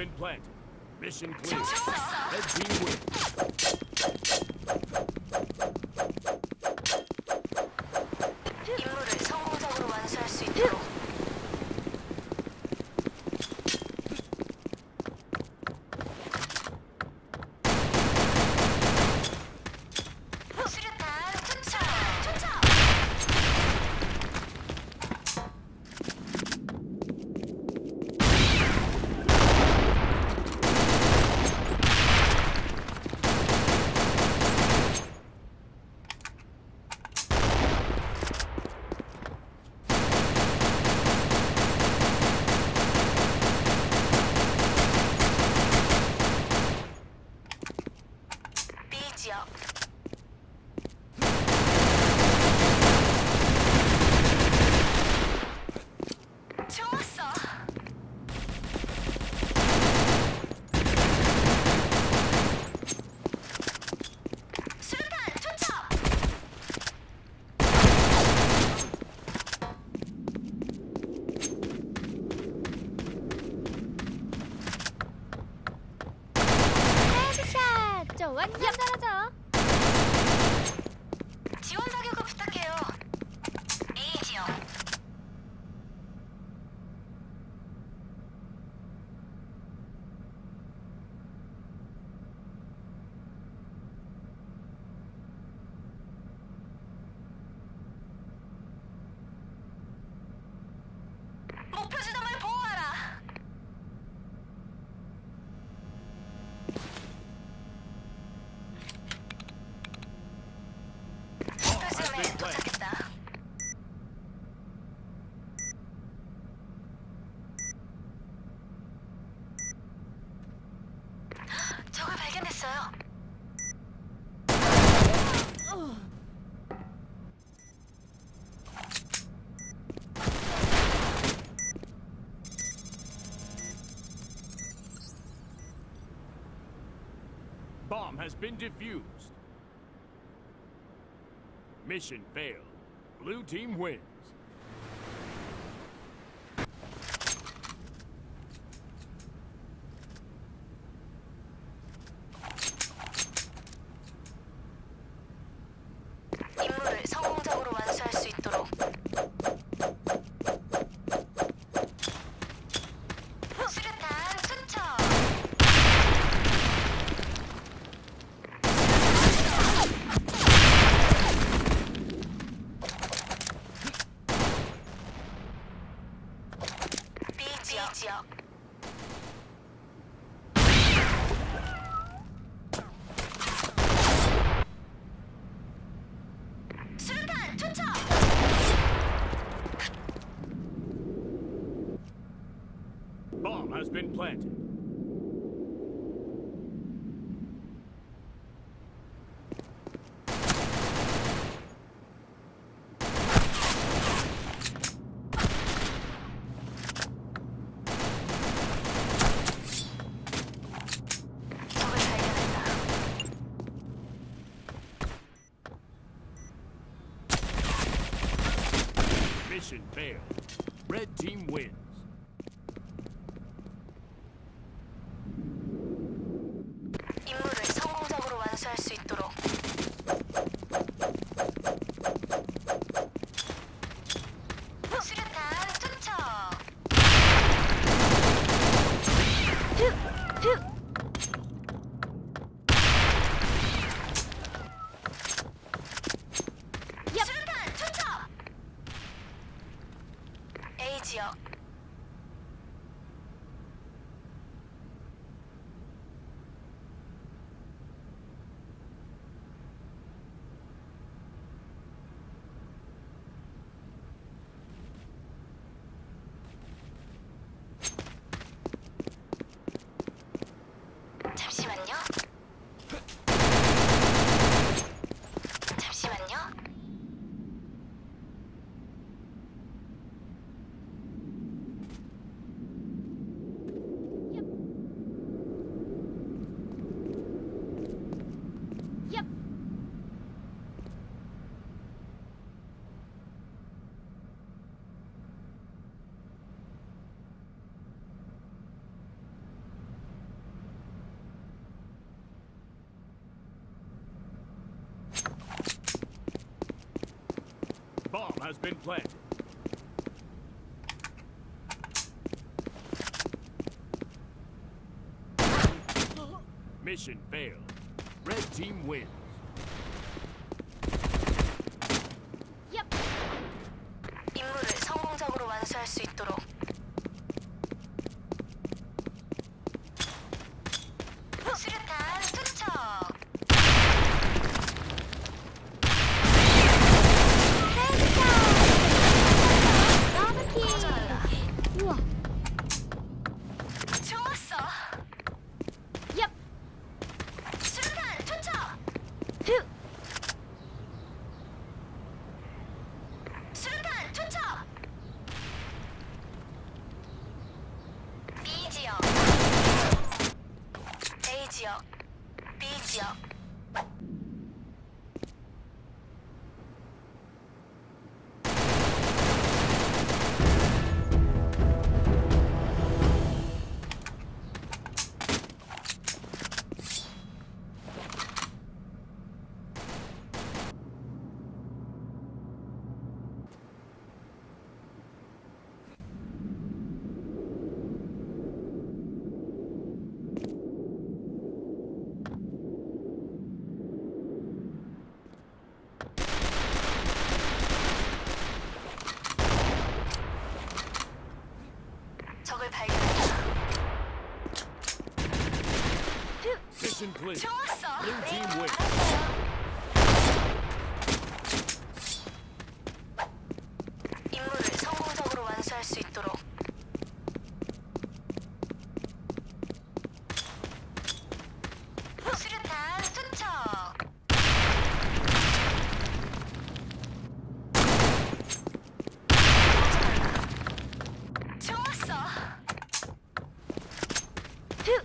been planted. Mission clear. Red team wins. 임무를 성공적으로 완수할 수 있도록. 수류탄 투척! 투척! B 지역. 좋았어. 수류탄 투척! 헤드샷! 저 완전 잘하죠? 지원 사격을 부탁해요. A 지역. 목표 지점을 보호하라. 목표 지점에 도착했다. 적을 발견했어요. Bomb has been defused. Mission failed. Blue team wins. 임무를 성공적으로 완수할 수 있도록. 수류탄 투척! B 지역. 수류탄 투척! Bomb has been planted. 적을 발견했다. Mission failed. Red team wins. 임무를 성공적으로 완수할 수 있도록. 수류탄 투척! 수류탄 투척! A 지역. been planted. Mission failed. Red team wins. 얍. 임무를 성공적으로 완수할 수 있도록. 수류탄 투척. 더블킬. 도전한다. 우와. 좋았어. 얍. 수류탄 투척. 흐. 수류탄 투척. B 지역. A 지역. B 지역. 적을 발견했다. Mission clear. 좋았어. Blue team wins. 임무를 성공적으로 완수할 수 있도록. 수류탄 투척. 좋았어. 흐.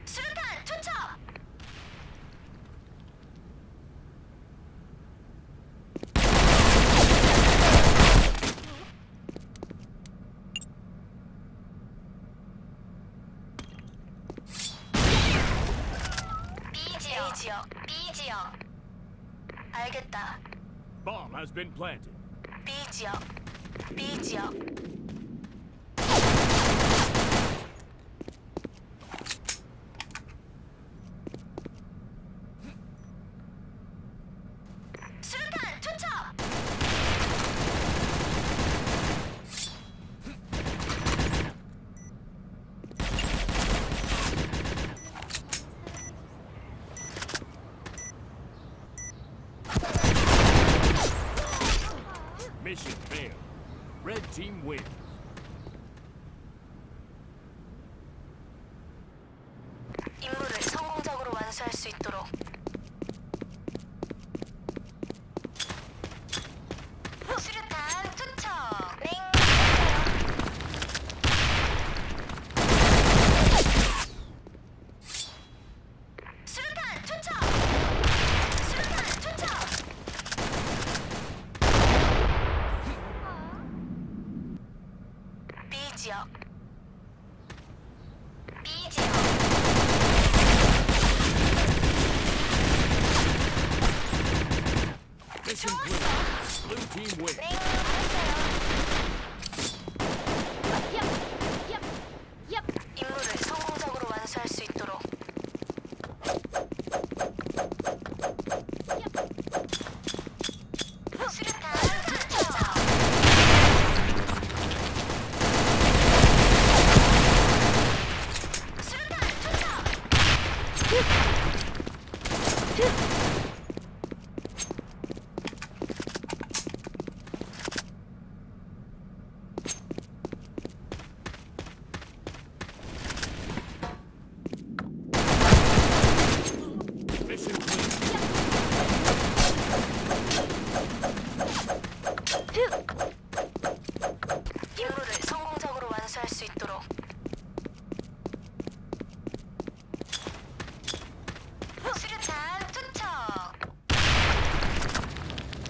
수류탄 투척. B 지역. A 지역. B 지역. 알겠다. Bomb has been planted. B 지역. B 지역. 수류탄 투척. Mission failed. Red team wins. 임무를 성공적으로 완수할 수 있도록. 수류탄 투척. 링. 수류탄 투척. 수류탄 투척. B 지역. B 지역. Mission clear. Blue team wins. 링. 알았어요.